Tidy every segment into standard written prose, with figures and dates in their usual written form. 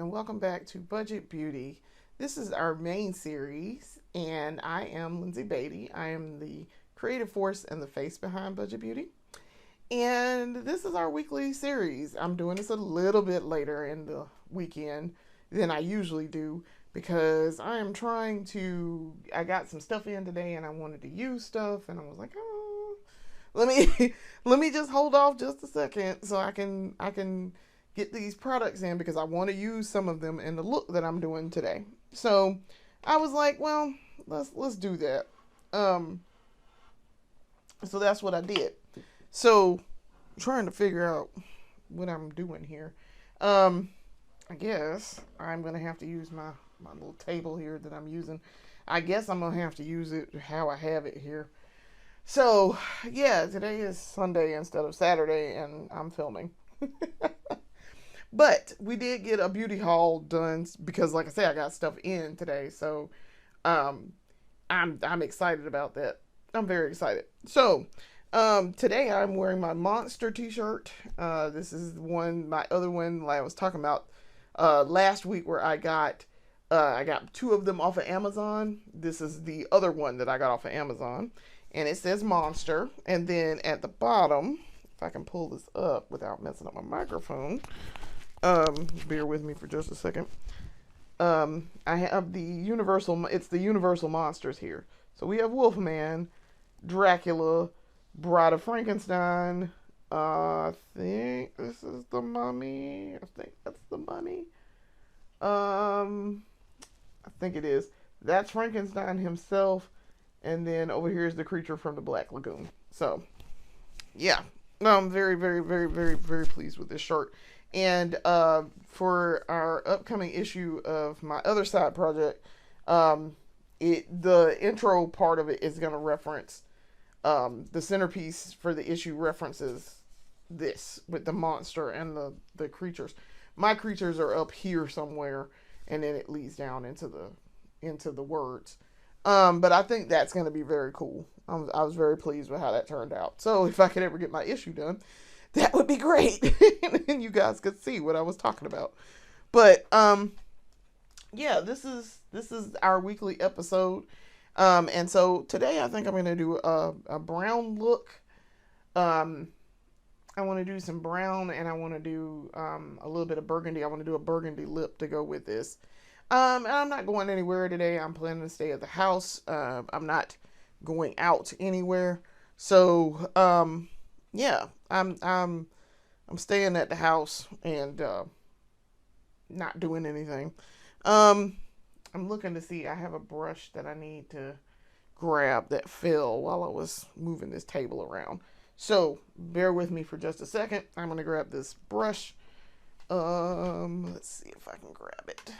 and welcome back to Budget Beauty. This is our main series, and I am Lindsay Beatty. I am the creative force and the face behind Budget Beauty. And this is our weekly series. I'm doing this a little bit later in the weekend than I usually do because I am I got some stuff in today and I wanted to use stuff, and I was like, oh, let me let me just hold off just a second so I can get these products in because I want to use some of them in the look that I'm doing today. So I was like, well, let's do that. Um, so that's what I did. So trying to figure out what I'm doing here. Um, I guess I'm gonna have to use my little table here that I'm using. I guess I'm gonna have to use it how I have it here. So yeah, today is Sunday instead of Saturday, and I'm filming. But we did get a beauty haul done because, like I said, I got stuff in today. So um, I'm excited about that. I'm very excited. So today I'm wearing my Monster T-shirt. This is my other one like I was talking about last week, where I got two of them off of Amazon. This is the other one that I got off of Amazon, and it says Monster. And then at the bottom, if I can pull this up without messing up my microphone, bear with me for just a second. I have it's the Universal Monsters here. So we have Wolfman, Dracula, Bride of Frankenstein. I think this is the Mummy. I think that's the Mummy. I think it is. That's Frankenstein himself, and then over here is the creature from the Black Lagoon. So, yeah, no, I'm very, very, very, very, very pleased with this shirt. And for our upcoming issue of my other side project, the intro part of it is going to reference the centerpiece for the issue references this with the monster and the creatures. My creatures are up here somewhere, and then it leads down into the words. But I think that's going to be very cool. I was very pleased with how that turned out. So if I could ever get my issue done, that would be great. And you guys could see what I was talking about. But yeah, this is our weekly episode. And so today I think I'm going to do a brown look. I want to do some brown, and I want to do a little bit of burgundy. I want to do a burgundy lip to go with this. And I'm not going anywhere today. I'm planning to stay at the house. I'm not going out anywhere. So yeah, I'm staying at the house and not doing anything. I'm looking to see. I have a brush that I need to grab that fell while I was moving this table around. So bear with me for just a second. I'm gonna grab this brush. Let's see if I can grab it.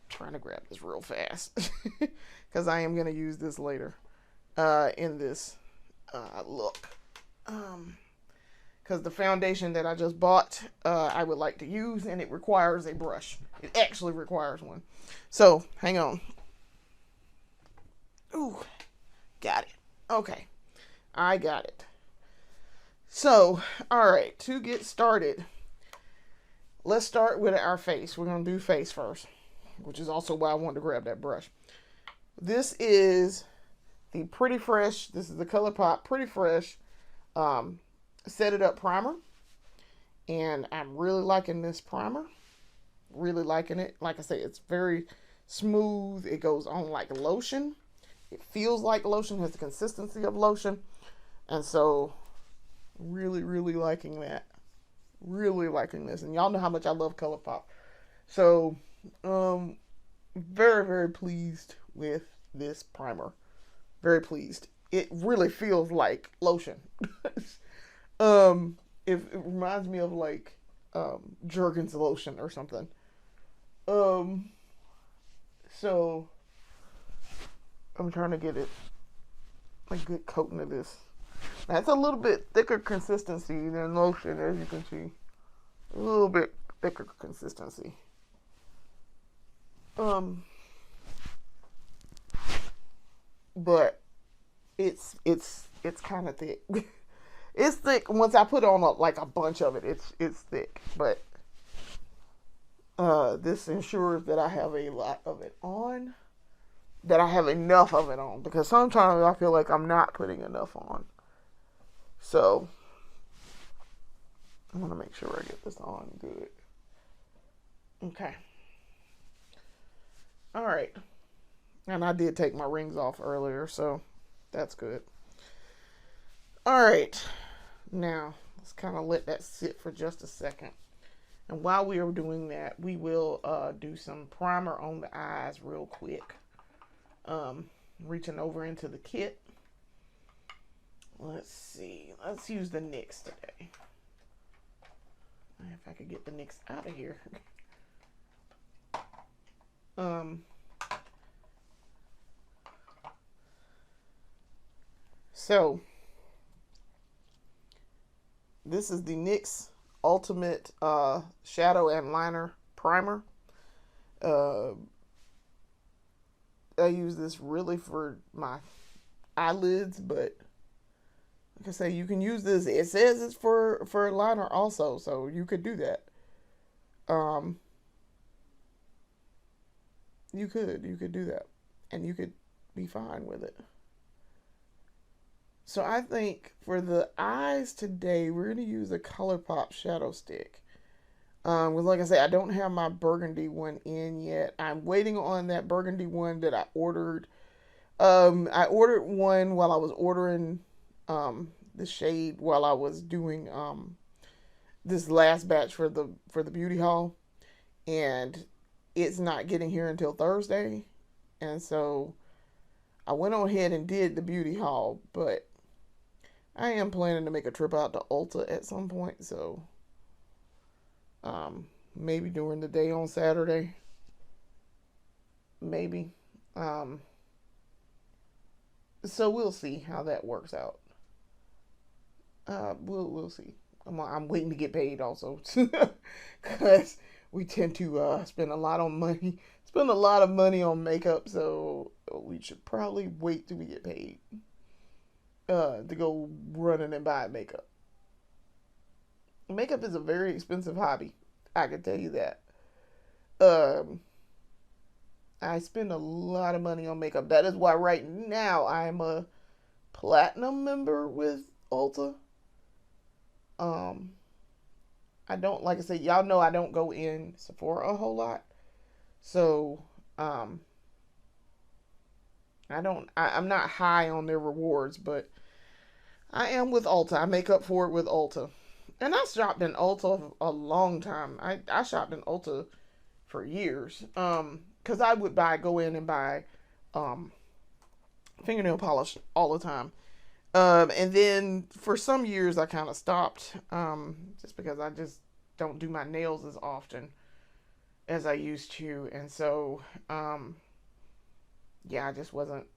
Trying to grab this real fast because I am gonna use this later in this look. Because the foundation that I just bought, I would like to use, and it requires a brush. It actually requires one. So hang on. Ooh, got it. Okay, I got it. So, all right, to get started, let's start with our face. We're going to do face first, which is also why I wanted to grab that brush. This is the Pretty Fresh. This is the ColourPop Pretty Fresh Set It Up Primer. And I'm really liking this primer. Really liking it. Like I say, it's very smooth. It goes on like lotion. It feels like lotion, has the consistency of lotion. And so, really, really liking that. Really liking this. And y'all know how much I love ColourPop. So, very, very pleased with this primer. Very pleased. It really feels like lotion. It reminds me of like Jergens lotion or something. So I'm trying to get it a good coating of this. That's a little bit thicker consistency than lotion, as you can see. A little bit thicker consistency. But it's kind of thick. It's thick. Once I put on like a bunch of it, it's thick. But This ensures that I have a lot of it on, that I have enough of it on, because sometimes I feel like I'm not putting enough on. So I want to make sure I get this on good. Okay. All right. And I did take my rings off earlier, so that's good. All right. Now, let's kind of let that sit for just a second. And while we are doing that, we will do some primer on the eyes real quick. Reaching over into the kit. Let's see. Let's use the NYX today. If I could get the NYX out of here. So, this is the NYX Ultimate Shadow and Liner Primer. I use this really for my eyelids, but like I say, you can use this. It says it's for a liner also, so you could do that. You could do that, and you could be fine with it. So I think for the eyes today, we're going to use a ColourPop shadow stick. Because like I say, I don't have my burgundy one in yet. I'm waiting on that burgundy one that I ordered. I ordered one while I was ordering the shade while I was doing this last batch for the beauty haul, and it's not getting here until Thursday. And so I went on ahead and did the beauty haul, but I am planning to make a trip out to Ulta at some point, so maybe during the day on Saturday. Maybe. So we'll see how that works out. We'll see. I'm waiting to get paid also, because we tend to spend a lot of money on makeup, so we should probably wait till we get paid to go running and buy makeup. Makeup is a very expensive hobby. I can tell you that. I spend a lot of money on makeup. That is why right now I'm a platinum member with Ulta. I don't, like I said, y'all know I don't go in Sephora a whole lot. So, I'm not high on their rewards, but I am with Ulta. I make up for it with Ulta. And I shopped in Ulta a long time. I shopped in Ulta for years. Because I would go in and buy fingernail polish all the time. And then for some years I kind of stopped, just because I just don't do my nails as often as I used to. And so, yeah, I just wasn't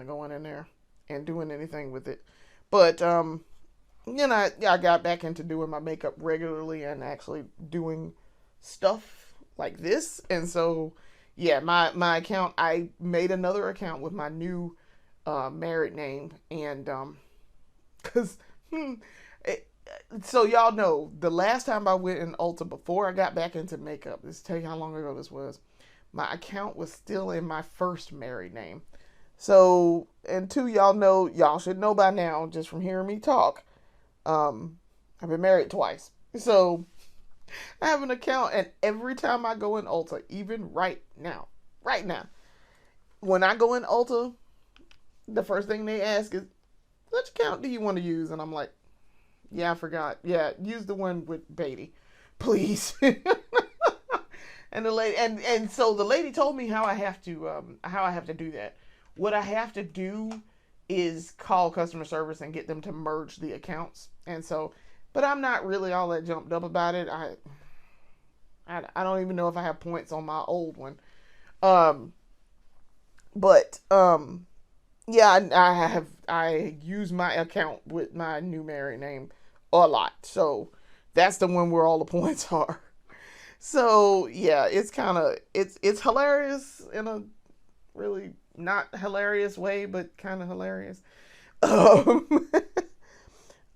going in there and doing anything with it. But, I got back into doing my makeup regularly and actually doing stuff like this. And so, yeah, my account, I made another account with my new married name, and because so y'all know, the last time I went in Ulta before I got back into makeup, this tell you how long ago this was, my account was still in my first married name. So, and two, y'all should know by now just from hearing me talk, I've been married twice. So I have an account, and every time I go in Ulta, even right now, when I go in Ulta, the first thing they ask is, which account do you want to use? And I'm like, yeah, I forgot. Yeah, use the one with Beatty, please. And the lady, and so the lady told me how I have to do that. What I have to do is call customer service and get them to merge the accounts. And so, but I'm not really all that jumped up about it. I don't even know if I have points on my old one. Yeah, I use my account with my new married name a lot. So that's the one where all the points are. So yeah, it's hilarious in a really not hilarious way, but kind of hilarious. All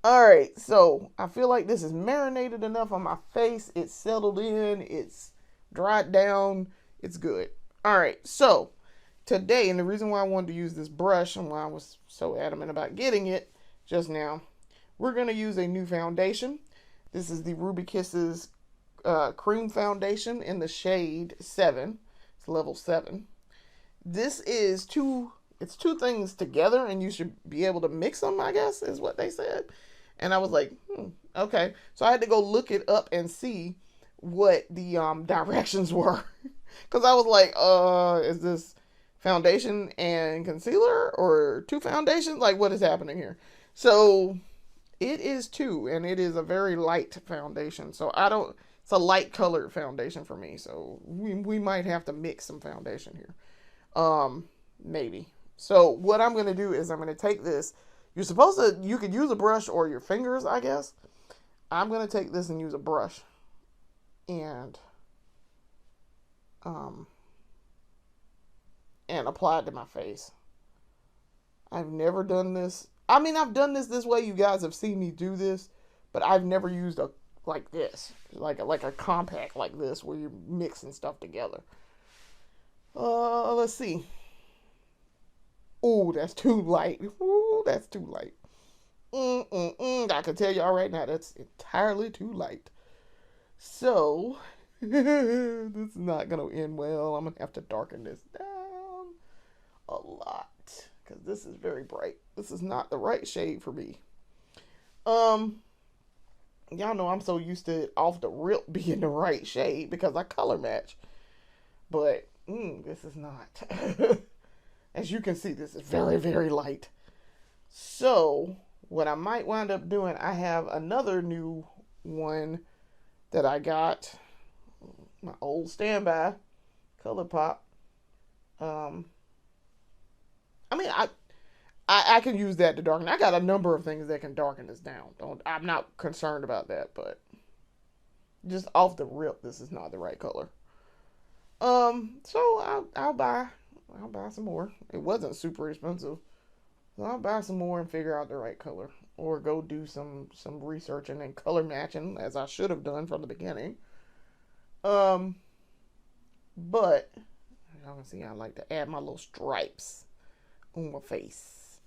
right, so I feel like this is marinated enough on my face. It's settled in. It's dried down. It's good. All right, so today, and the reason why I wanted to use this brush and why I was so adamant about getting it just now, we're going to use a new foundation. This is the Ruby Kisses cream foundation in the shade 7. It's level 7. This is it's two things together, and you should be able to mix them, I guess, is what they said. And I was like, okay. So I had to go look it up and see what the directions were. Because I was like, is this foundation and concealer or 2 foundations? Like, what is happening here? So it is 2, and it is a very light foundation. So it's a light colored foundation for me. So we might have to mix some foundation here. Maybe. So what I'm going to do is I'm going to take this. You could use a brush or your fingers, I guess. I'm going to take this and use a brush. And apply it to my face. I've never done this. I mean, I've done this way. You guys have seen me do this, but I've never used like this, like a compact like this where you're mixing stuff together. Let's see. Oh, that's too light. Ooh, that's too light. I can tell y'all right now, that's entirely too light. So, this is not going to end well. I'm going to have to darken this down a lot because this is very bright. This is not the right shade for me. Y'all know I'm so used to it off the rip being the right shade because I color match. But, this is not. As you can see, this is very, very light. So, what I might wind up doing, I have another new one that I got. My old standby, ColourPop. I mean, I can use that to darken. I got a number of things that can darken this down. I'm not concerned about that, but just off the rip, this is not the right color. So I'll buy some more. It wasn't super expensive. So I'll buy some more and figure out the right color. Or go do some researching and color matching, as I should have done from the beginning. But y'all can see I like to add my little stripes on my face.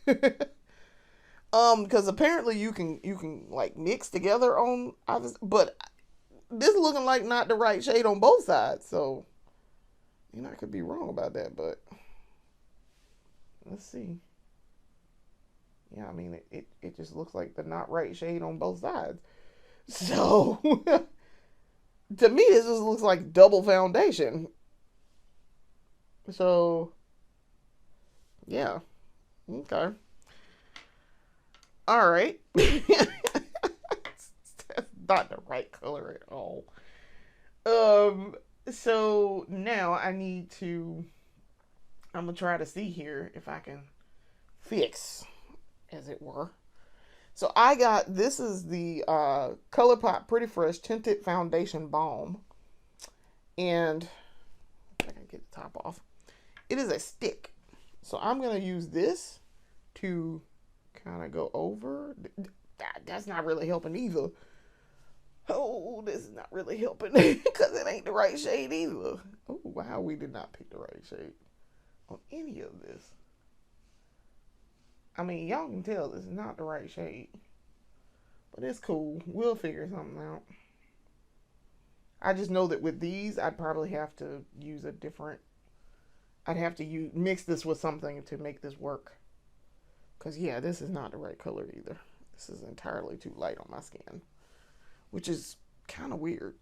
Because apparently you can like mix together on but this is looking like not the right shade on both sides, so I could be wrong about that, but let's see. Yeah, I mean, it just looks like the not right shade on both sides. So, to me, this just looks like double foundation. So, yeah. Okay. All right. That's not the right color at all. So, now I'm going to try to see here if I can fix, as it were. So this is the ColourPop Pretty Fresh Tinted Foundation Balm. And I can get the top off. It is a stick. So I'm going to use this to kind of go over. That's not really helping either. Oh, this is not really helping because it ain't the right shade either. Oh, wow, we did not pick the right shade on any of this. I mean, y'all can tell this is not the right shade. But it's cool. We'll figure something out. I just know that with these, I'd probably have to use I'd have to mix this with something to make this work. Because, yeah, this is not the right color either. This is entirely too light on my skin. Which is kind of weird.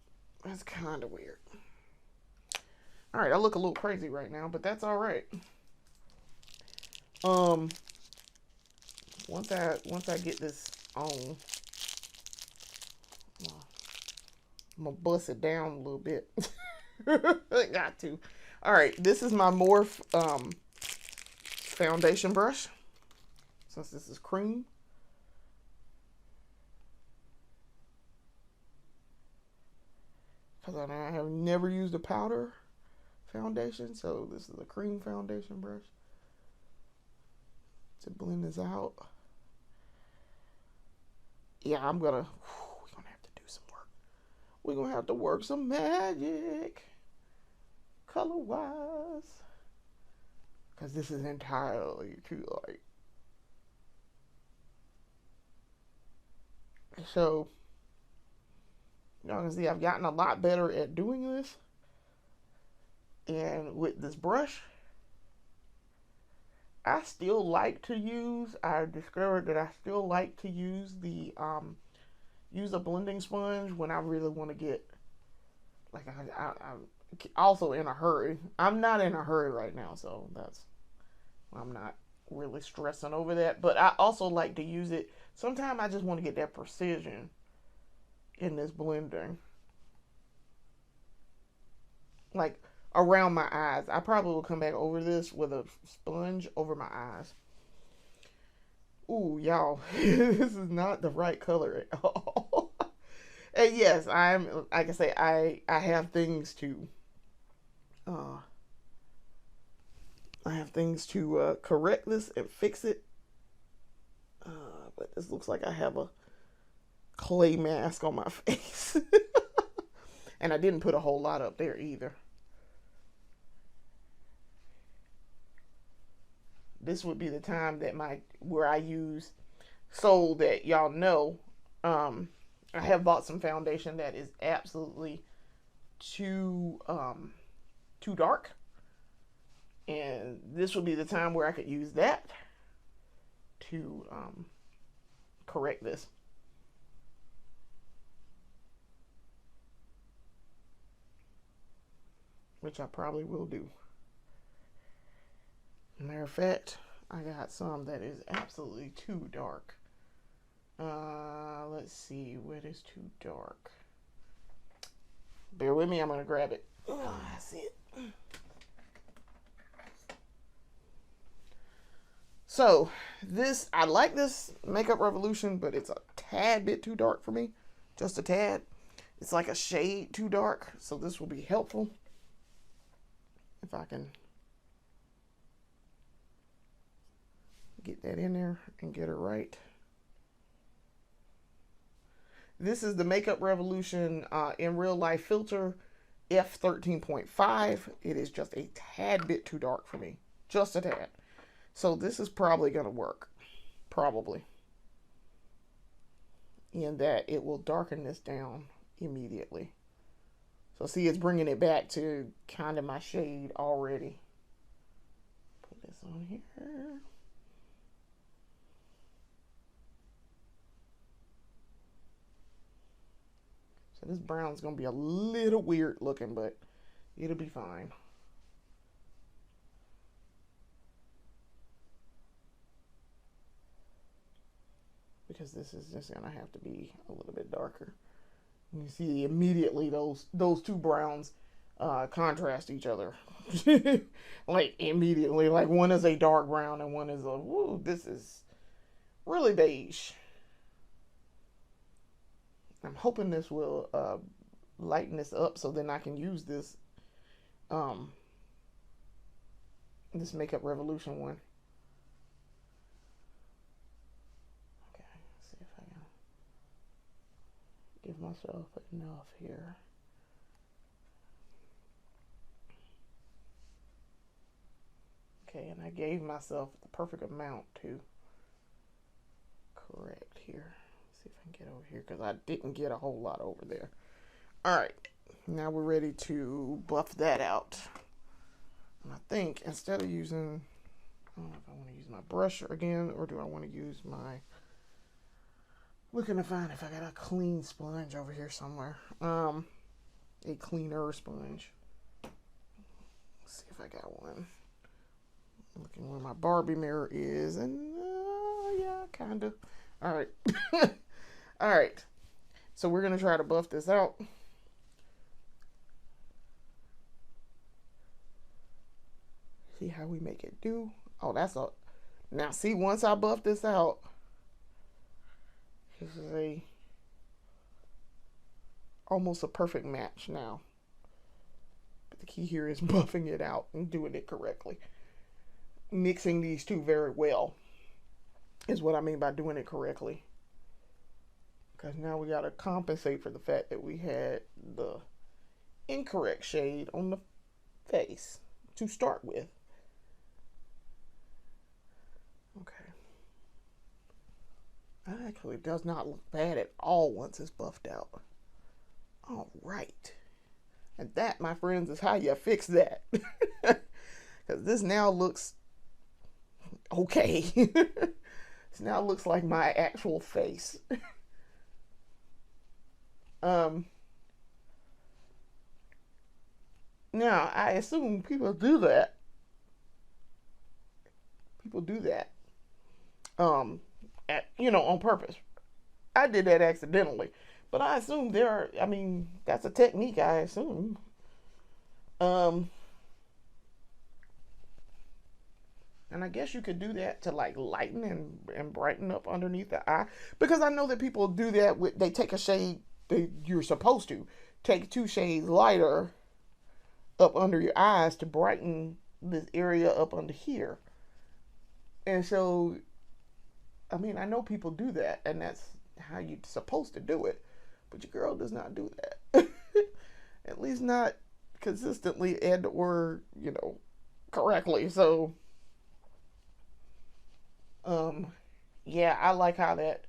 That's kind of weird. Alright, I look a little crazy right now, but that's alright. Once I get this on, I'm gonna bust it down a little bit. I got to. All right, this is my Morphe foundation brush. Since this is cream. Because I have never used a powder foundation, so this is a cream foundation brush to blend this out. Yeah, we're gonna have to do some work. we're going to have to work some magic color-wise. Because this is entirely too light. So, y'all can see I've gotten a lot better at doing this. And with this brush, I discovered that I still like to use use a blending sponge when I really want to get, like, I'm also in a hurry. I'm not in a hurry right now, so I'm not really stressing over that. But I also like to use it. Sometimes I just want to get that precision in this blending. Like, around my eyes. I probably will come back over this with a sponge over my eyes. Ooh, y'all, this is not the right color at all. And yes, like I say, I have things to, correct this and fix it. But this looks like I have a clay mask on my face. And I didn't put a whole lot up there either. This would be the time that where I use, so that y'all know, I have bought some foundation that is absolutely too dark, and this would be the time where I could use that to correct this. Which I probably will do. Matter of fact, I got some that is absolutely too dark. Let's see, what is too dark? Bear with me, I'm gonna grab it. Oh, I see it. So, I like this Makeup Revolution, but it's a tad bit too dark for me. Just a tad. It's like a shade too dark, so this will be helpful. If I can get that in there and get it right. This is the Makeup Revolution in Real Life Filter F13.5. It is just a tad bit too dark for me. Just a tad. So this is probably going to work. Probably. In that it will darken this down immediately. So see, it's bringing it back to kind of my shade already. Put this on here. So this brown's going to be a little weird looking, but it'll be fine. Because this is just going to have to be a little bit darker. You see immediately those two browns contrast each other. Like immediately. Like one is a dark brown and one is a, woo, this is really beige. I'm hoping this will lighten this up so then I can use this this Makeup Revolution one. Okay, let's see if I can give myself enough here. Okay, and I gave myself the perfect amount to correct here. See if I can get over here because I didn't get a whole lot over there. All right, now we're ready to buff that out. And I think instead of using, I don't know if I want to use my brush again or do I want to use my, looking to find if I got a clean sponge over here somewhere. A cleaner sponge. Let's see if I got one. Looking where my Barbie mirror is, and yeah, kind of. All right. All right. So we're going to try to buff this out. See how we make it do. Oh, that's a... Now, see, once I buff this out, this is almost a perfect match now. But the key here is buffing it out and doing it correctly. Mixing these two very well is what I mean by doing it correctly. because now we got to compensate for the fact that we had the incorrect shade on the face to start with. Okay. That actually does not look bad at all once it's buffed out. All right. And that, my friends, is how you fix that. Because this now looks okay. This now looks like my actual face. um, Now, I assume people do that. People do that. On purpose. I did that accidentally. But I assume that's a technique, I assume. Um, and I guess you could do that to like lighten and brighten up underneath the eye. Because I know that people do that they take a shade you're supposed to. Take 2 shades lighter up under your eyes to brighten this area up under here. And so, I know people do that, and that's how you're supposed to do it. But your girl does not do that. At least not consistently or correctly. So, yeah, I like how that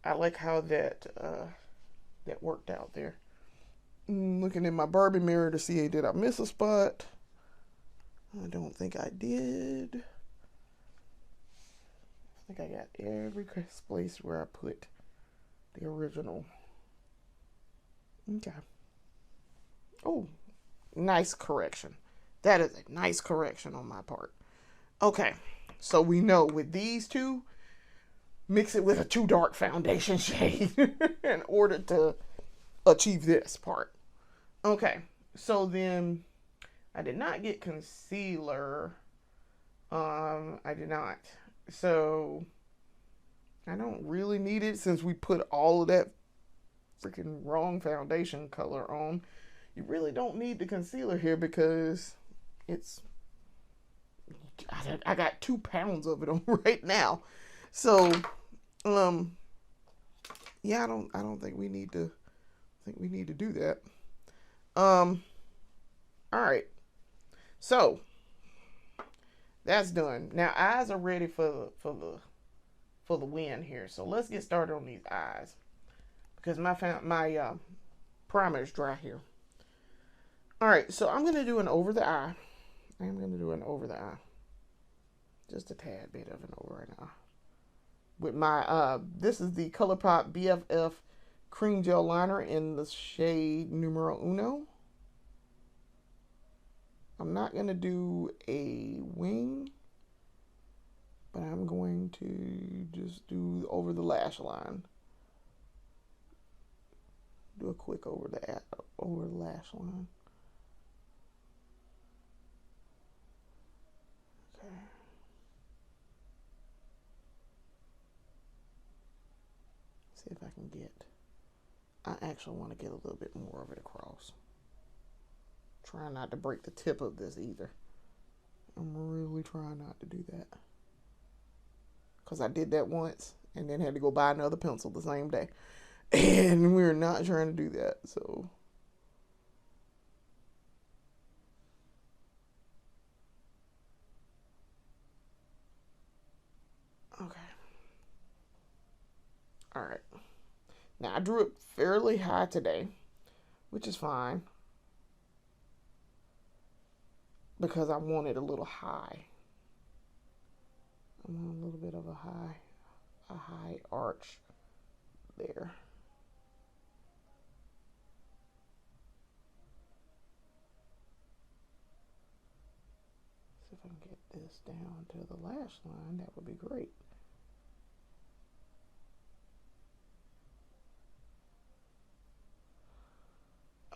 that worked out there. Looking in my Barbie mirror to see, did I miss a spot? I don't think I did. I think I got every place where I put the original. Okay. Oh, nice correction. That is a nice correction on my part. Okay, so we know with these two, mix it with a too dark foundation shade in order to achieve this part. Okay, so then I did not get concealer. I did not. So I don't really need it since we put all of that freaking wrong foundation color on. You really don't need the concealer here because I got 2 pounds of it on right now. So, yeah, I don't think we need to do that. All right. So that's done. Now eyes are ready for the win here. So let's get started on these eyes because my primer is dry here. All right, so I'm gonna do an over the eye. Just a tad bit of an over the eye. With my this is the ColourPop BFF cream gel liner in the shade numero uno. I'm not going to do a wing, but I'm going to just do over the lash line. Do a quick over the lash line. Okay. See if I can I actually want to get a little bit more of it across. Try not to break the tip of this either. I'm really trying not to do that. Because I did that once and then had to go buy another pencil the same day. And we're not trying to do that. So. Okay. Alright. Now I drew it fairly high today, which is fine. Because I want it a little high. I want a little bit of a high arch there. See if I can get this down to the lash line. That would be great.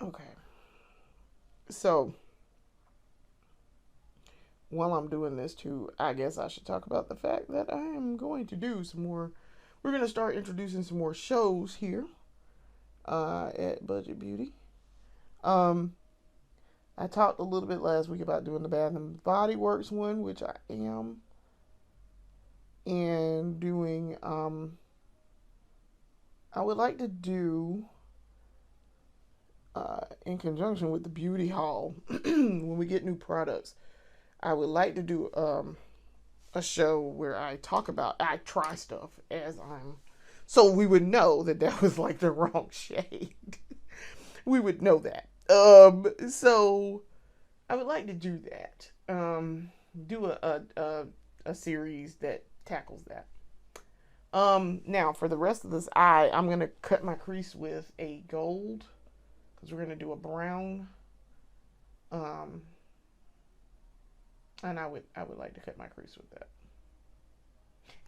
Okay. So while I'm doing this too, I guess I should talk about the fact that I am going to do some more. We're going to start introducing some more shows here at Budget Beauty. I talked a little bit last week about doing the Bath and Body Works one, which I am, and doing I would like to do, in conjunction with the beauty haul, when we get new products, I would like to do a show where I try stuff as I'm, so we would know that that was like the wrong shade. We would know that. So I would like to do that. Do a series that tackles that. Now for the rest of this eye, I'm gonna cut my crease with a gold because we're gonna do a brown. Um, and I would like to cut my crease with that.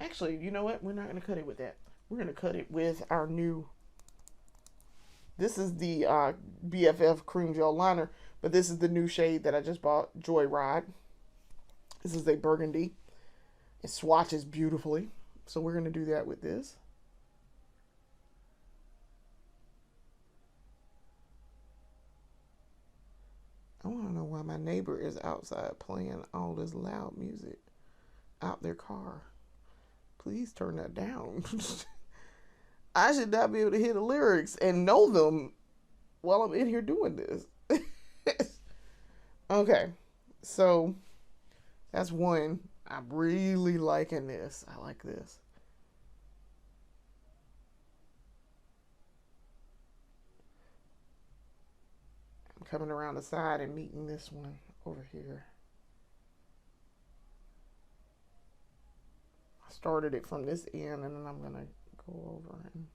Actually, you know what? We're not gonna cut it with that. We're gonna cut it with our new. This is the BFF cream gel liner, but this is the new shade that I just bought, Joyride. This is a burgundy. It swatches beautifully, so we're gonna do that with this. I want to know why my neighbor is outside playing all this loud music out their car. Please turn that down. I should not be able to hear the lyrics and know them while I'm in here doing this. Okay, so that's one. I'm really liking this. I like this. I'm coming around the side and meeting this one over here. I started it from this end and then I'm going to go over and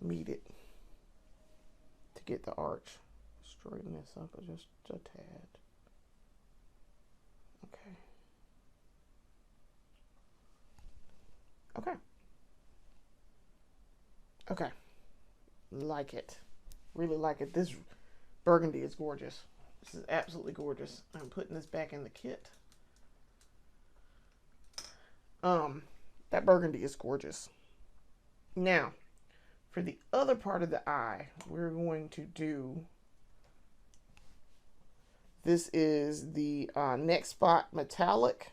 meet it to get the arch. Straighten this up just a tad. Okay. Okay. Okay. Like it. Really like it. This burgundy is gorgeous. This is absolutely gorgeous. I'm putting this back in the kit. That burgundy is gorgeous. Now, for the other part of the eye, we're going to do, this is the Next Spot Metallic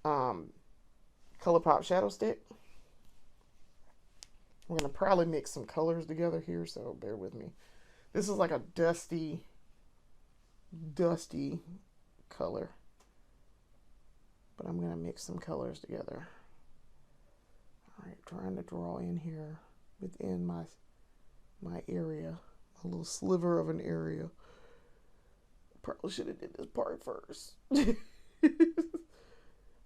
ColourPop Shadow Stick. We're going to probably mix some colors together here, so bear with me. This is like a dusty color. But I'm going to mix some colors together. All right, trying to draw in here within my area, a little sliver of an area. Probably should have did this part first.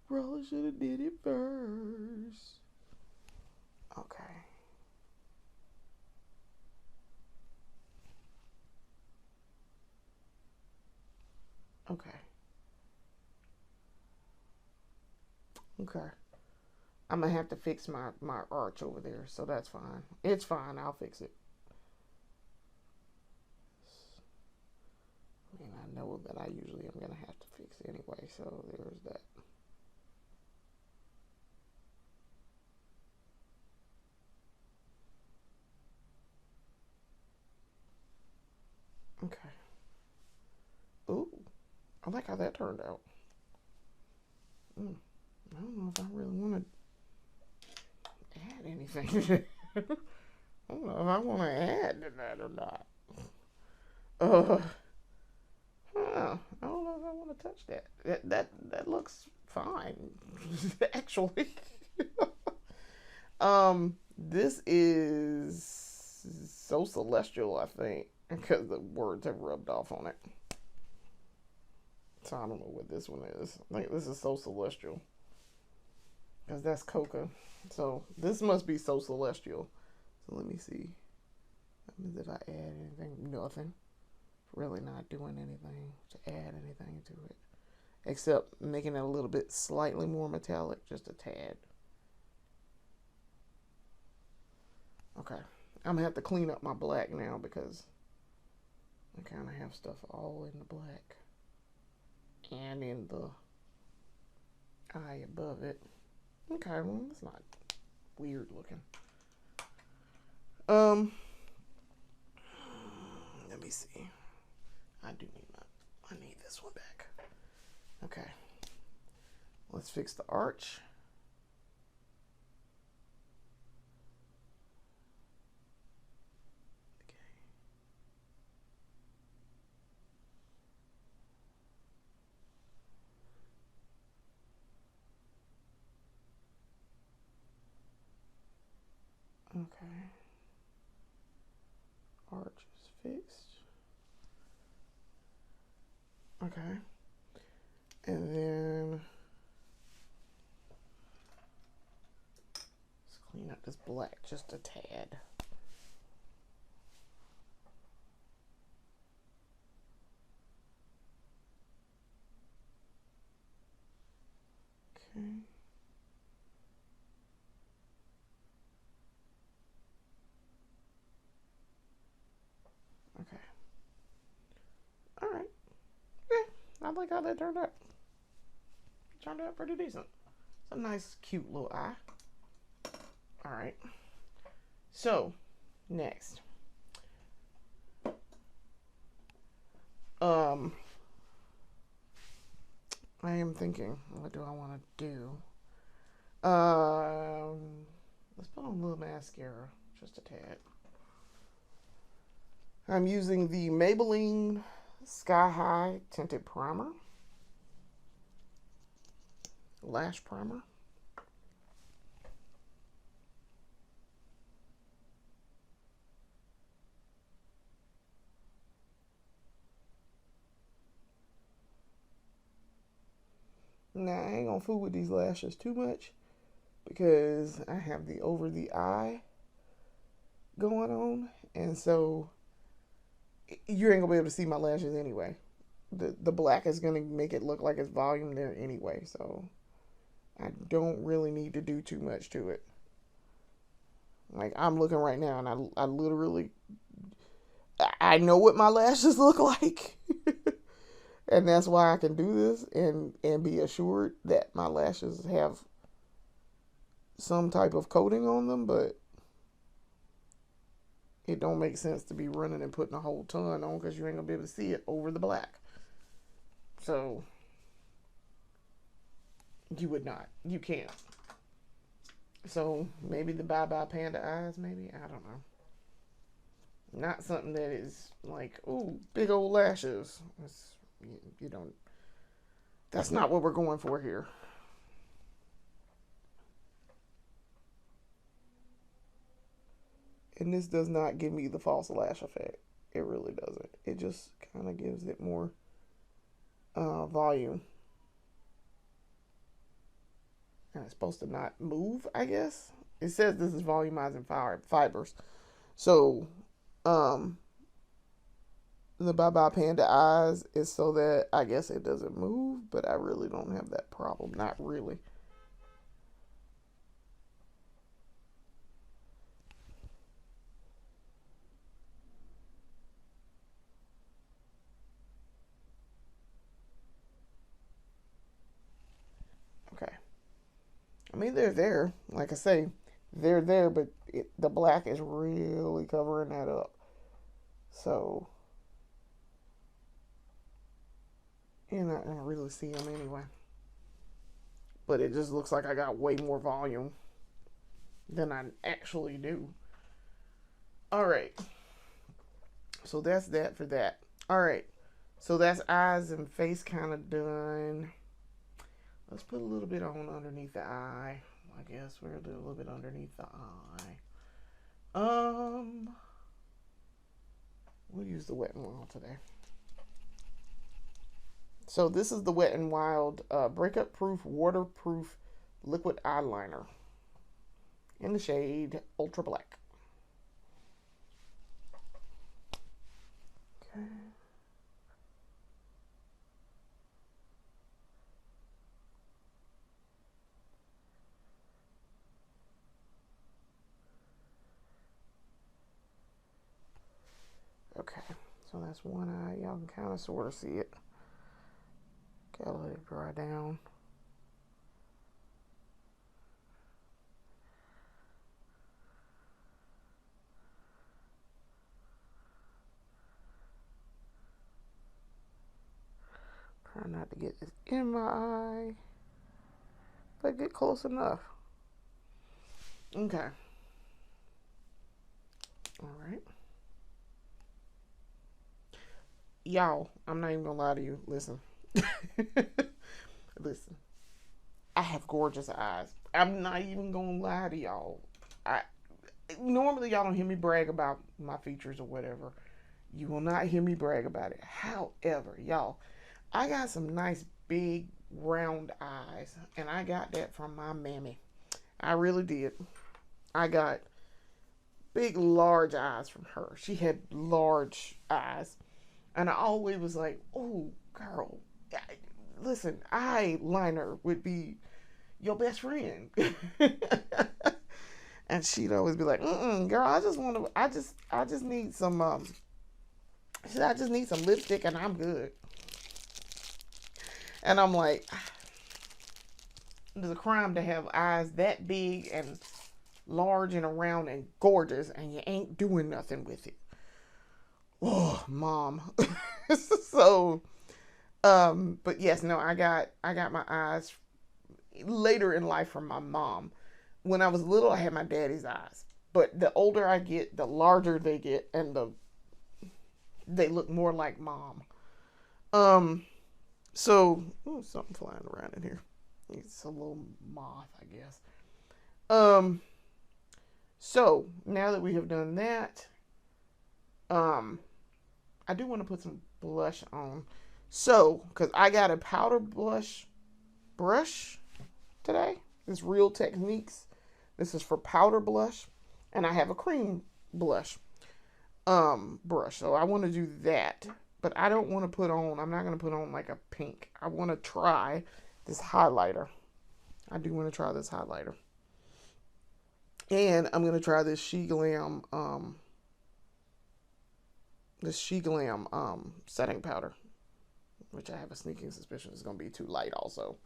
Probably should have did it first. Okay. Okay. Okay. I'm gonna have to fix my arch over there, so that's fine. It's fine. I'll fix it. I mean, I know that I usually am gonna have to fix it anyway, so there's that. Okay. Ooh, I like how that turned out. I don't know if I really want to add anything. I don't know if I want to add to that or not. I don't know if I want to touch that. That looks fine, actually. This is So Celestial, I think, because the words have rubbed off on it. So I don't know what this one is. I think this is So Celestial, because that's Coca. So this must be So Celestial. So let me see. If I add anything, nothing. Really not doing anything to add anything to it, except making it a little bit slightly more metallic, just a tad. Okay, I'm gonna have to clean up my black now because I kind of have stuff all in the black and in the eye above it. Okay, well, it's not weird looking. Let me see. I need this one back. Okay. Let's fix the arch. Okay. Arch is fixed. Okay. And then let's clean up this black just a tad. Okay. Okay. All right. Yeah, I like how that turned out. Turned out pretty decent. It's a nice, cute little eye. All right. So, next. I am thinking, what do I want to do? Let's put on a little mascara, just a tad. I'm using the Maybelline Sky High Tinted Primer. Lash primer. Now, I ain't gonna fool with these lashes too much because I have the over the eye going on, and so you ain't gonna be able to see my lashes anyway. The black is gonna make it look like it's volume there anyway, so I don't really need to do too much to it. Like, I'm looking right now, and I literally, I know what my lashes look like. And that's why I can do this and be assured that my lashes have some type of coating on them, but it don't make sense to be running and putting a whole ton on because you ain't gonna be able to see it over the black. So you would not. You can't. So maybe the Bye Bye Panda eyes, maybe? I don't know. Not something that is like, ooh, big old lashes. You don't. That's not what we're going for here. And this does not give me the false lash effect. It really doesn't. It just kind of gives it more volume. And it's supposed to not move, I guess. It says this is volumizing fibers. So, the Bye Bye Panda eyes is so that I guess it doesn't move, but I really don't have that problem. Not really. Okay. I mean, they're there. Like I say, they're there, but the black is really covering that up. So, you're not going to really see them anyway. But it just looks like I got way more volume than I actually do. All right. So that's that for that. All right. So that's eyes and face kind of done. Let's put a little bit on underneath the eye. I guess we'll do a little bit underneath the eye. We'll use the Wet n Wild today. So this is the Wet n Wild breakup proof, waterproof liquid eyeliner in the shade Ultra Black. Okay. Okay, so that's one eye. Y'all can kind of sort of see it. Gotta let it dry down. Try not to get this in my eye, but get close enough. Okay. All right. Y'all, I'm not even gonna lie to you. Listen. Listen. I have gorgeous eyes. I'm not even gonna lie to y'all. I Normally, y'all don't hear me brag about my features or whatever. You will not hear me brag about it. However, y'all, I got some nice big round eyes, and I got that from my mammy. I really did. I got big, large eyes from her. She had large eyes, and I always was like, "Oh, girl, listen, eyeliner would be your best friend." And she'd always be like, "Girl, I just want to. I just need some. I just need some lipstick, and I'm good." And I'm like, "It's a crime to have eyes that big and large and round and gorgeous, and you ain't doing nothing with it." Oh, mom. So, but yes, no, I got my eyes later in life from my mom. When I was little, I had my daddy's eyes. But the older I get, the larger they get, and they look more like mom. Um, so something flying around in here. It's a little moth, I guess. Um, so now that we have done that, um, I do want to put some blush on. So, because I got a powder blush brush today. It's Real Techniques. This is for powder blush. And I have a cream blush brush. So I want to do that. But I don't want to put on, I'm not going to put on like a pink. I want to try this highlighter. I do want to try this highlighter. And I'm going to try this She Glam setting powder, which I have a sneaking suspicion is going to be too light also.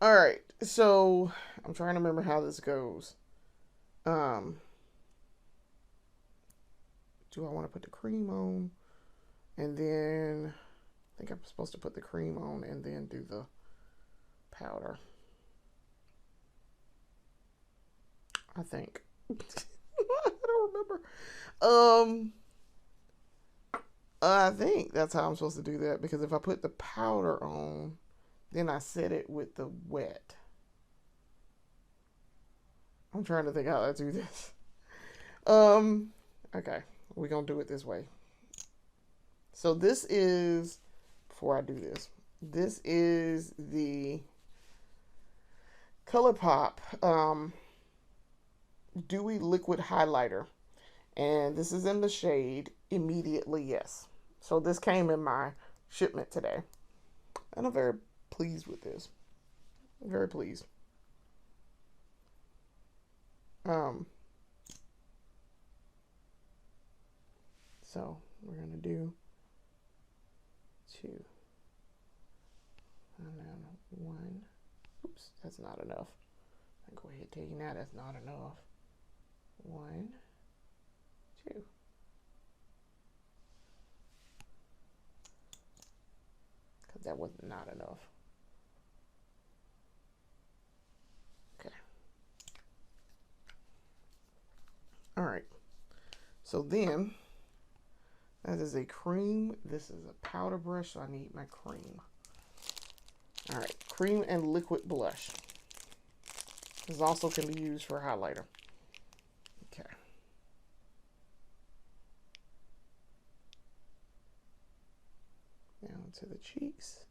All right, so I'm trying to remember how this goes. Um, do I want to put the cream on, and then I think I'm supposed to put the cream on and then do the powder. I think. I don't remember. Um, I think that's how I'm supposed to do that, because if I put the powder on, then I set it with the wet. I'm trying to think how I do this. Um, okay, we're gonna do it this way. So this is, before I do this is the ColourPop Dewy Liquid Highlighter. And this is in the shade Immediately Yes. So this came in my shipment today. And I'm very pleased with this. Very pleased. Um, so we're going to do 2. And then 1. Oops, that's not enough. I'll go ahead and tell you now that's not enough. 1, 2. Because that was not enough. Okay. All right. So then, that is a cream. This is a powder brush, so I need my cream. All right, cream and liquid blush. This also can be used for highlighter. Okay. Down to the cheeks.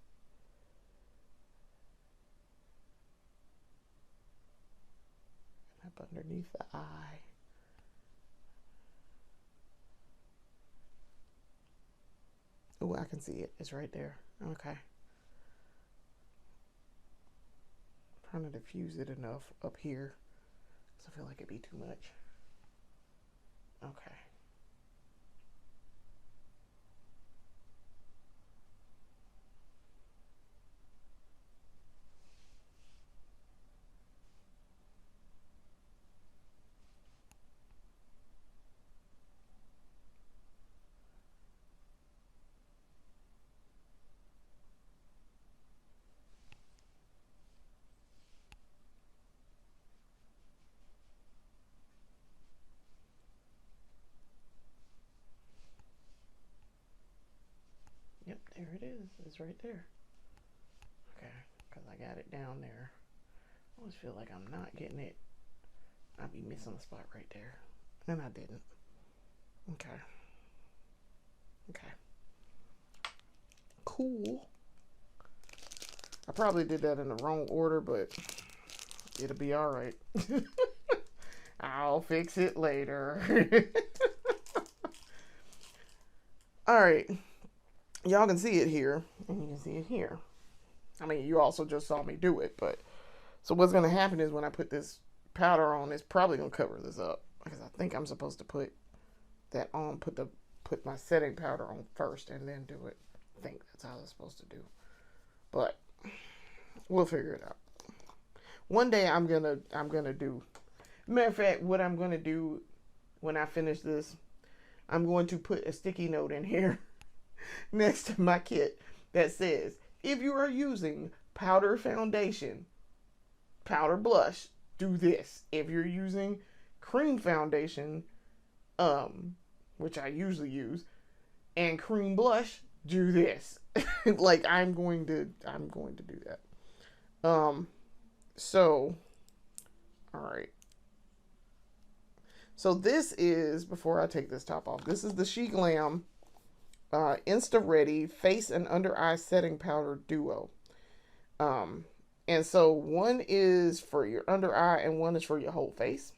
And up underneath the eye. Oh, I can see it. It's right there. Okay. I'm trying to diffuse it enough up here, because I feel like it'd be too much. Okay. Yep, there it is. It's right there. Okay, because I got it down there. I always feel like I'm not getting it I'd be missing a spot right there. And I didn't. Okay. Okay. Cool. I probably did that in the wrong order, but it'll be all right. I'll fix it later. All right. Y'all can see it here, and you can see it here. I mean, you also just saw me do it, but so what's going to happen is when I put this powder on, it's probably going to cover this up because I think I'm supposed to put that on, put my setting powder on first and then do it. I think that's how it's supposed to do. But we'll figure it out. One day I'm gonna do. Matter of fact, what I'm gonna do when I finish this, I'm going to put a sticky note in here next to my kit that says, if you are using powder foundation, powder blush, do this. If you're using cream foundation, which I usually use, and cream blush, do this. Like I'm going to do that. So, all right. So this is, before I take this top off, this is the SheGlam Insta Ready Face and Under Eye Setting Powder Duo. And so one is for your under eye and one is for your whole face.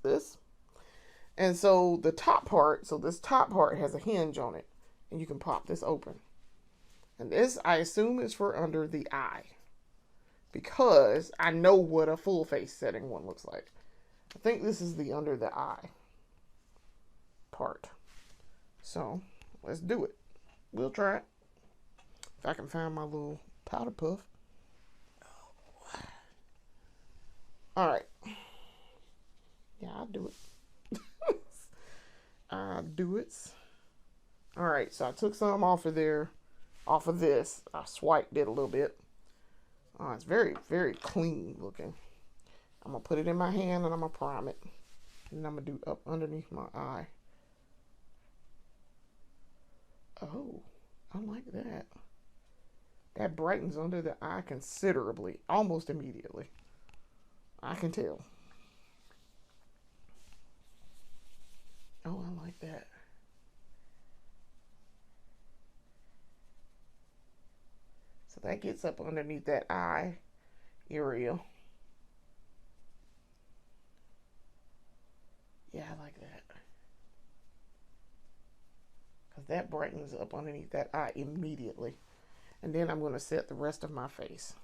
This. And so the top part, so this top part has a hinge on it. And you can pop this open. And this, I assume, is for under the eye. Because I know what a full face setting one looks like. I think this is the under the eye part. So, let's do it. We'll try it. If I can find my little powder puff. Alright. Yeah, I'll do it. I'll do it. Alright, so I took some off of there. Off of this. I swiped it a little bit. It's very, very clean looking. I'm going to put it in my hand and I'm going to prime it. And I'm going to do up underneath my eye. Oh, I like that. That brightens under the eye considerably, almost immediately. I can tell. Oh, I like that. So that gets up underneath that eye area. Yeah, I like that. Because that brightens up underneath that eye immediately. And then I'm going to set the rest of my face.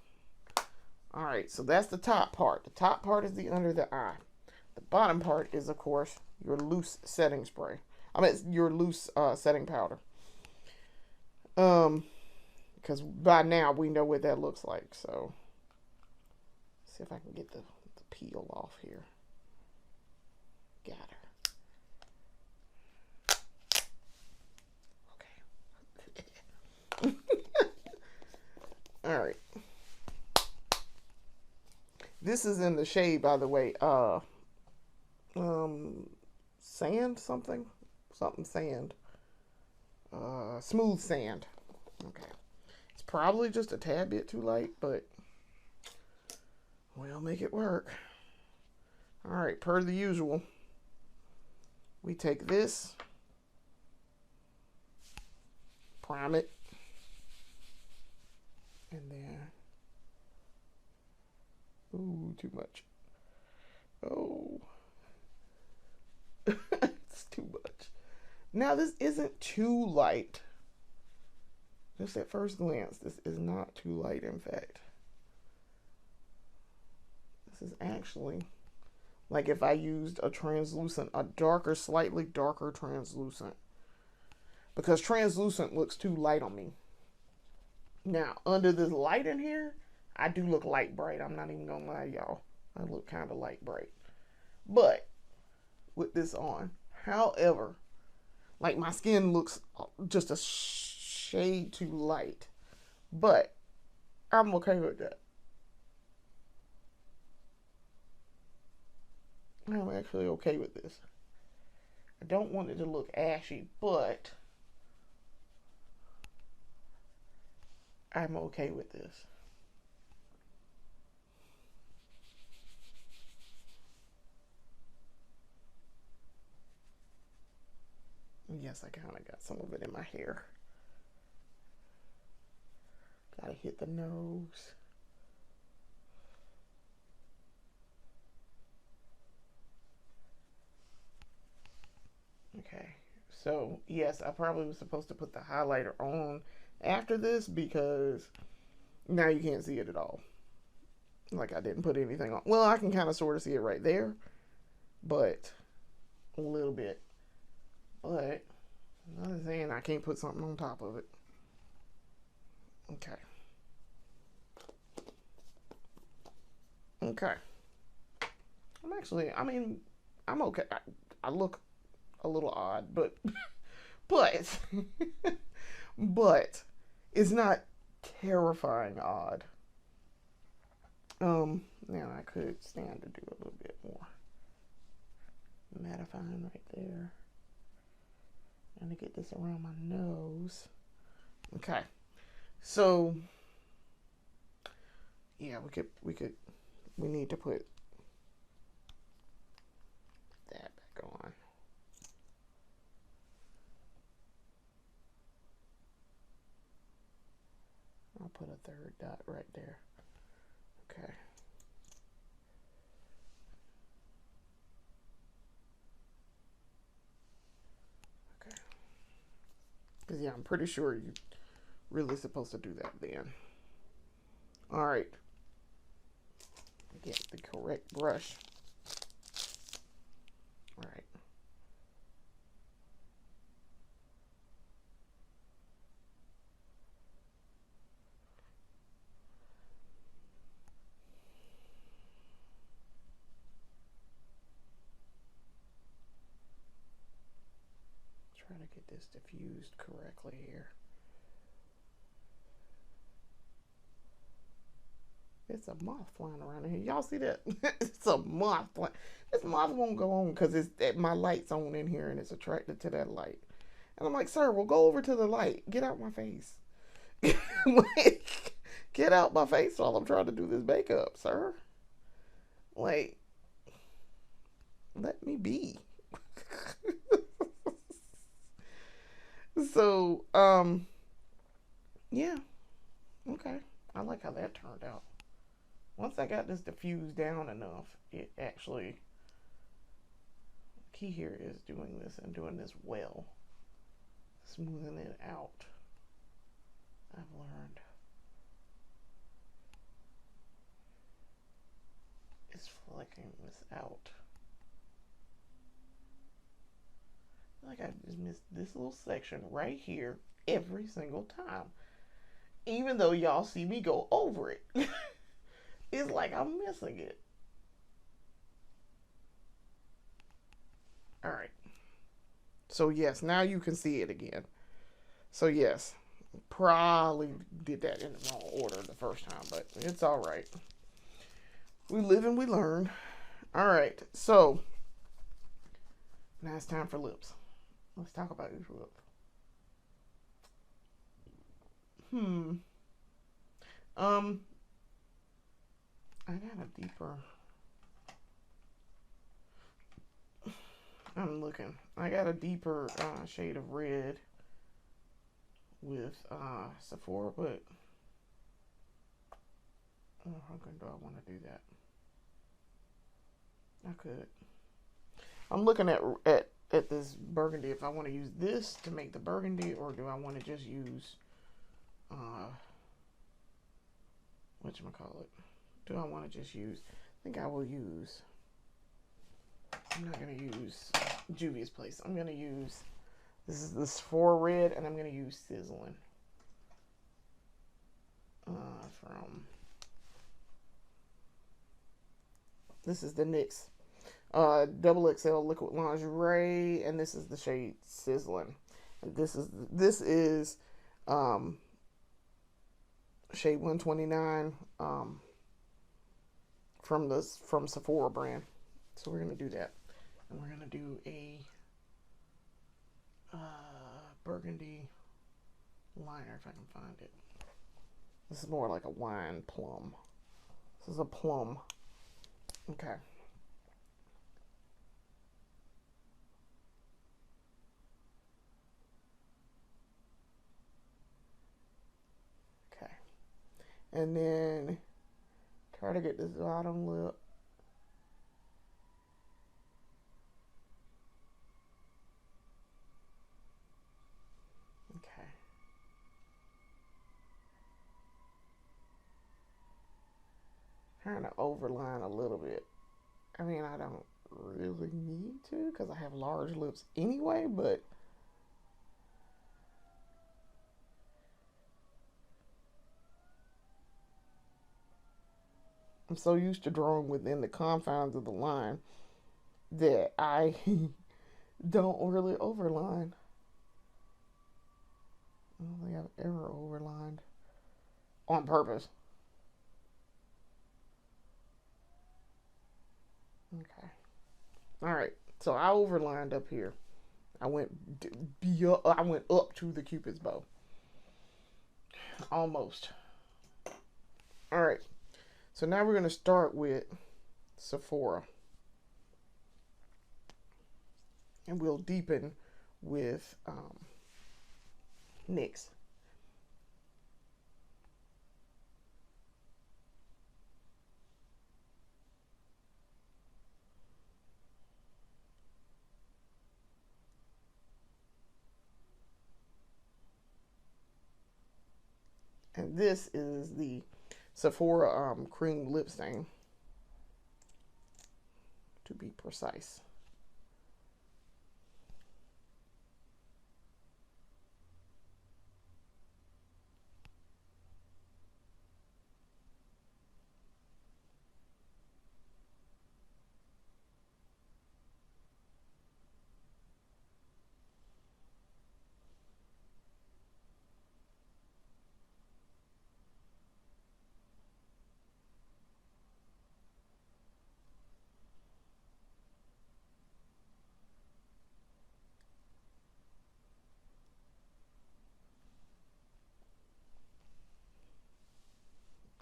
Alright, so that's the top part. The top part is the under the eye. The bottom part is, of course, your loose setting spray. I mean, it's your loose setting powder. Because by now we know what that looks like. So, let's see if I can get the peel off here. Got her. Okay. Alright. This is in the shade, by the way, sand something sand, smooth sand. Okay, it's probably just a tad bit too light, but we'll make it work. All right, per the usual, we take this, prime it, and then, ooh, too much. Oh, it's too much. Now this isn't too light. Just at first glance, this is not too light, in fact. This is actually like if I used a translucent, a darker, slightly darker translucent. Because translucent looks too light on me. Now, under this light in here, I do look light bright. I'm not even gonna lie, y'all. I look kind of light bright. But, with this on. However, like my skin looks just a shade too light. But, I'm okay with that. I'm actually okay with this. I don't want it to look ashy, but I'm okay with this. Yes, I kind of got some of it in my hair. Gotta hit the nose. Okay, so yes, I probably was supposed to put the highlighter on after this because now you can't see it at all. Like I didn't put anything on. Well, I can kind of sort of see it right there, but a little bit. But another saying I can't put something on top of it. Okay. Okay. I'm okay. I look a little odd, but, but it's not terrifying odd. Now I could stand to do a little bit more mattifying right there. And to get this around my nose. Okay. So, yeah, we need to put that back on. I'll put a third dot right there. Okay. Okay. Because, yeah, I'm pretty sure you're really supposed to do that then. All right. Get the correct brush. All right. Try to get this diffused correctly here. It's a moth flying around in here. Y'all see that? It's a moth flying. This moth won't go on because my light's on in here and it's attracted to that light. And I'm like, sir, we'll go over to the light. Get out my face. Like, get out my face while I'm trying to do this makeup, sir. Like, let me be. So, yeah. Okay. I like how that turned out. Once I got this diffused down enough, it actually, key here is doing this and doing this well. Smoothing it out. I've learned. Is flicking this out. Like I just missed this little section right here every single time. Even though y'all see me go over it. It's like I'm missing it. All right. So yes, now you can see it again. So yes, probably did that in the wrong order the first time, but it's all right. We live and we learn. All right. So now it's time for lips. Let's talk about these lips. I got a deeper. I'm looking. I got a deeper shade of red with Sephora, but how do I want to do that? I could. I'm looking at this burgundy. If I want to use this to make the burgundy, or do I want to just use whatchamacallit? Do I want to just use? I think I will use. I'm not gonna use Juvia's Place. I'm gonna use this Sephora red, and I'm gonna use Sizzling from. This is the NYX double XL liquid lingerie, and this is the shade Sizzling. And this is shade 129 from Sephora brand. So we're gonna do that, and we're gonna do a burgundy liner if I can find it. This is more like a wine plum. This is a plum. Okay. And then try to get this bottom lip. Okay. Trying to overline a little bit. I mean, I don't really need to because I have large lips anyway, but I'm so used to drawing within the confines of the line that I don't really overline. I don't think I've ever overlined on purpose. Okay. All right. So I overlined up here. I went I went up to the cupid's bow. Almost. All right. So now we're going to start with Sephora. And we'll deepen with NYX. And this is the Sephora cream lip stain, to be precise.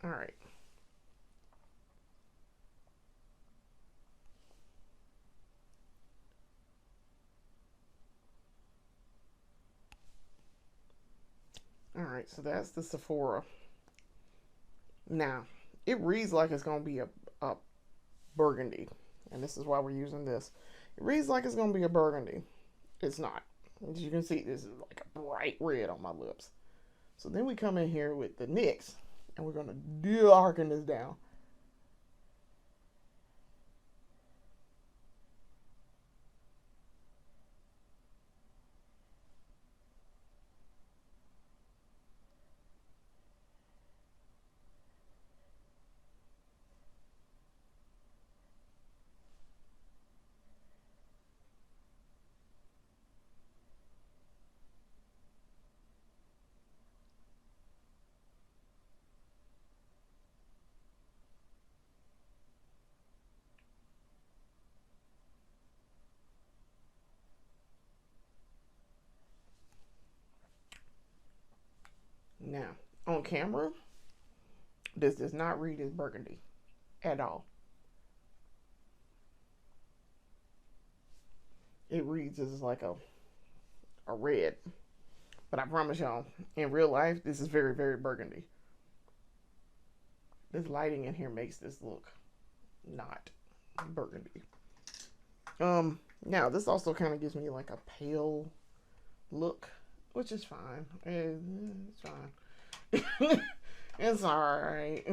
All right. All right, so that's the Sephora. Now, it reads like it's going to be a burgundy, and this is why we're using this. It reads like it's going to be a burgundy. It's not. As you can see, this is like a bright red on my lips. So then we come in here with the NYX, and we're going to darken this down. Now, on camera, this does not read as burgundy at all. It reads as like a red. But I promise y'all, in real life, this is very, very burgundy. This lighting in here makes this look not burgundy. Now this also kind of gives me like a pale look, which is fine. It's fine. It's alright.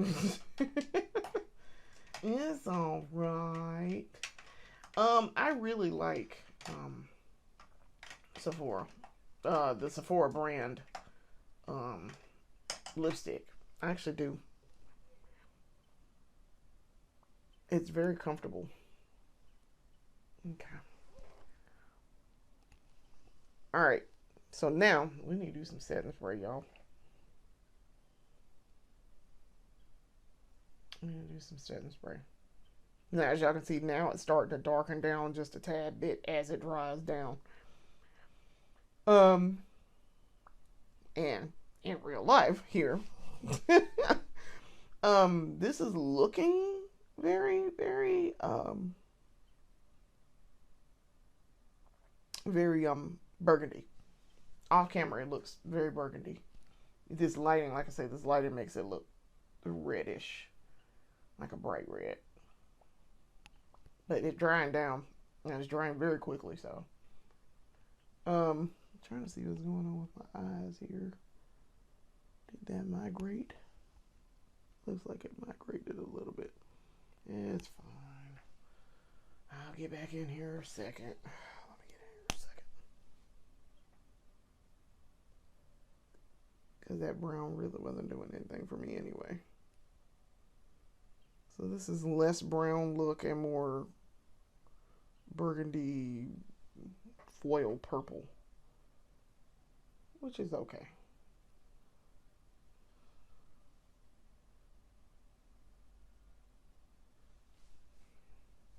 It's alright. I really like Sephora. The Sephora brand lipstick. I actually do. It's very comfortable. Okay. All right. So now we need to do some setting spray, y'all. I'm gonna do some setting spray. Now, as y'all can see, now it's starting to darken down just a tad bit as it dries down. Um, and in real life here, this is looking very, very, very burgundy. Off camera, it looks very burgundy. This lighting, like I say, this lighting makes it look reddish, like a bright red. But it's drying down, and it's drying very quickly. So, trying to see what's going on with my eyes here. Did that migrate? Looks like it migrated a little bit. It's fine. I'll get back in here a second. Let me get in here a second. Because that brown really wasn't doing anything for me anyway. So this is less brown look and more burgundy foil purple, which is okay.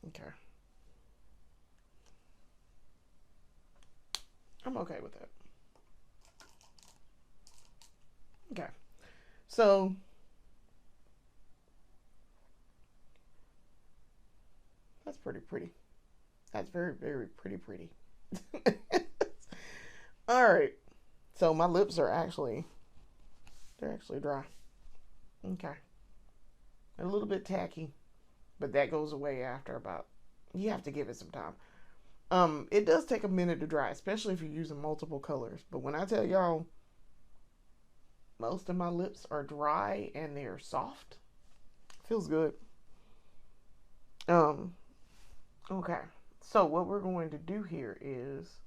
Okay. I'm okay with that. Okay. So that's pretty. That's very, very pretty. All right. So my lips are they're actually dry. Okay. A little bit tacky, but that goes away after about, you have to give it some time. It does take a minute to dry, especially if you're using multiple colors. But when I tell y'all, most of my lips are dry and they're soft. Feels good. Okay. So what we're going to do here is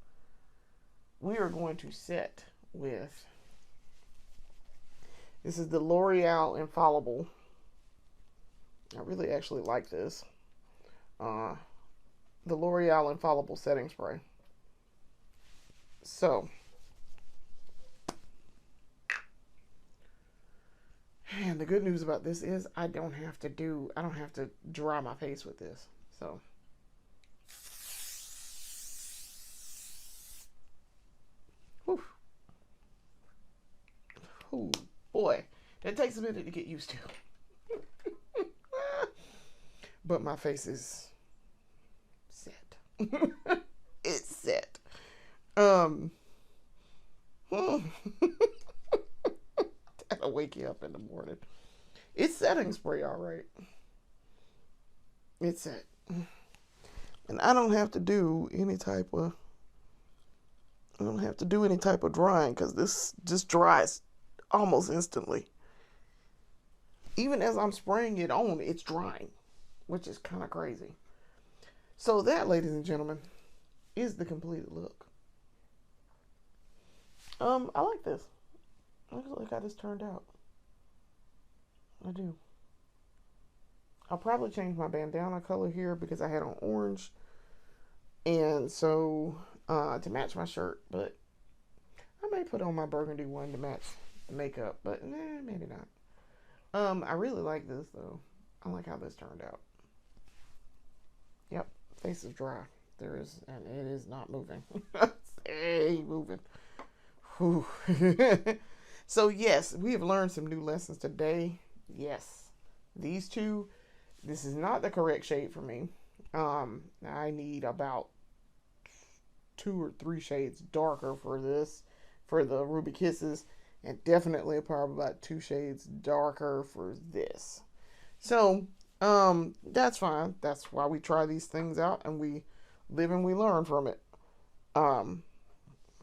we are going to set with, this is the L'Oreal Infallible. I really actually like this. The L'Oreal Infallible setting spray. So, and the good news about this is I don't have to dry my face with this. So, whew. Oh boy, that takes a minute to get used to. But my face is set. It's set. That'll wake you up in the morning. It's setting spray, all right. It's set. And I don't have to do any type of drying because this just dries almost instantly. Even as I'm spraying it on, it's drying, which is kind of crazy. So that, ladies and gentlemen, is the completed look. I like this. I like how this turned out. I do. I'll probably change my bandana color here because I had on orange. And so, to match my shirt, but I may put on my burgundy one to match the makeup, but maybe not. I really like this though. I like how this turned out. Yep, face is dry. And it is not moving. Hey, moving. Whew. So yes, we have learned some new lessons today. Yes, these two, this is not the correct shade for me. I need about 2 or 3 shades darker for this, for the Ruby Kisses, and definitely probably about 2 shades darker for this. So, that's fine. That's why we try these things out and we live and we learn from it.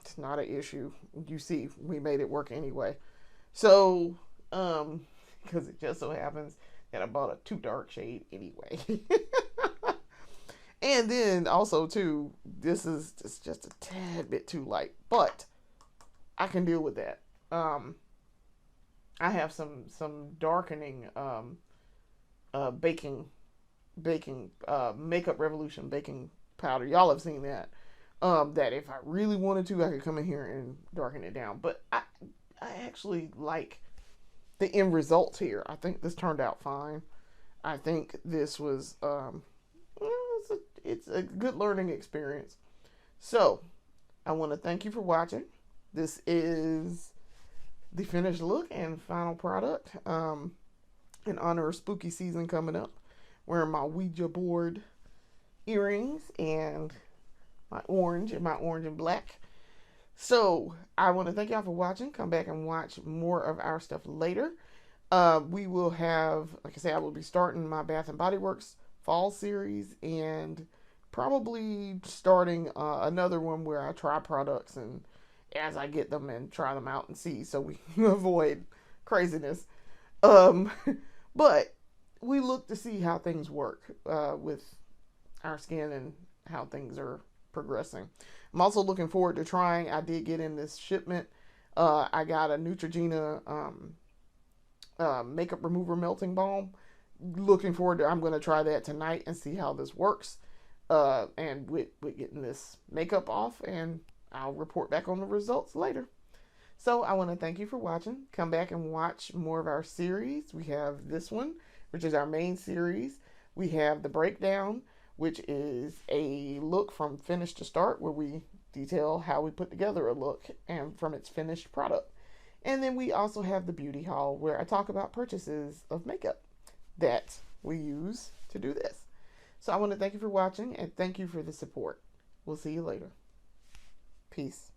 It's not an issue. You see, we made it work anyway. So, because it just so happens that I bought a too dark shade anyway. And then also too, this is just a tad bit too light, but I can deal with that. I have some darkening baking Makeup Revolution baking powder. Y'all have seen that. That if I really wanted to, I could come in here and darken it down. But I actually like the end result here. I think this turned out fine. I think this was it's a good learning experience. So I want to thank you for watching. This is the finished look and final product. In honor of spooky season coming up, wearing my Ouija board earrings and my orange and black. So I want to thank y'all for watching. Come back and watch more of our stuff later. We will have, like I say, I will be starting my Bath and Body Works fall series, and probably starting another one where I try products and as I get them and try them out and see, so we avoid craziness. Um, but we look to see how things work with our skin and how things are progressing. I'm also looking forward to trying. I did get in this shipment. I got a Neutrogena makeup remover melting balm. Looking forward to. I'm going to try that tonight and see how this works. And with getting this makeup off, and I'll report back on the results later. So I want to thank you for watching. Come back and watch more of our series. We have this one, which is our main series. We have the breakdown, which is a look from finish to start, where we detail how we put together a look and from its finished product. And then we also have the beauty haul, where I talk about purchases of makeup that we use to do this. So I want to thank you for watching and thank you for the support. We'll see you later. Peace.